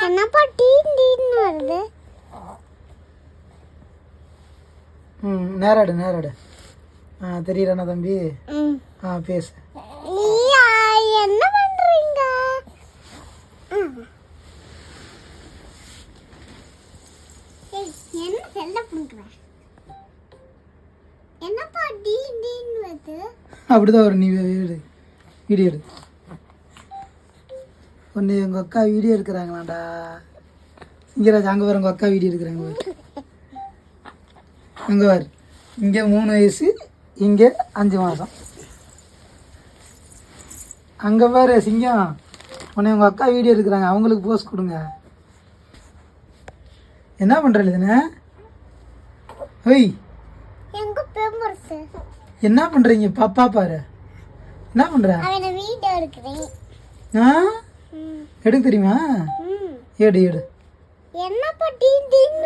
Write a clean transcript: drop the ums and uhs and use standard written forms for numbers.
என்னப்பா dean dean வருது? நேராடு. தெரியறானா தம்பி? பேசு. நீயா என்ன பண்றீங்க? என்ன செல்ல பண்ற? என்னப்பா டீன் டீன் வருது? அப்படிதான் ஒரு நீ வீடியோ எடு. ஒன்று எங்கள் அக்கா வீடியோ எடுக்கிறாங்களாண்டா. சிங்கராஜ் அங்கே வர உங்கள் அக்கா வீடியோ எடுக்கிறாங்க பாரு. அங்கே பாரு, இங்கே 3 வயசு, இங்கே 5 மாதம். அங்கே பாரு சிங்கம், உன்னை உங்கள் அக்கா வீடியோ எடுக்கிறாங்க, அவங்களுக்கு போஸ்ட் கொடுங்க. என்ன பண்ணுறது இதுன்னு? ஓய் எங்க பேமர்ஸ் என்ன பண்ணுறீங்க? பாப்பா பாரு என்ன பண்ணுற? அவன வீடியோ எடுக்கிறேன். எடுக்க தெரியுமா? எடு. என்னப்பா டீன் டீன்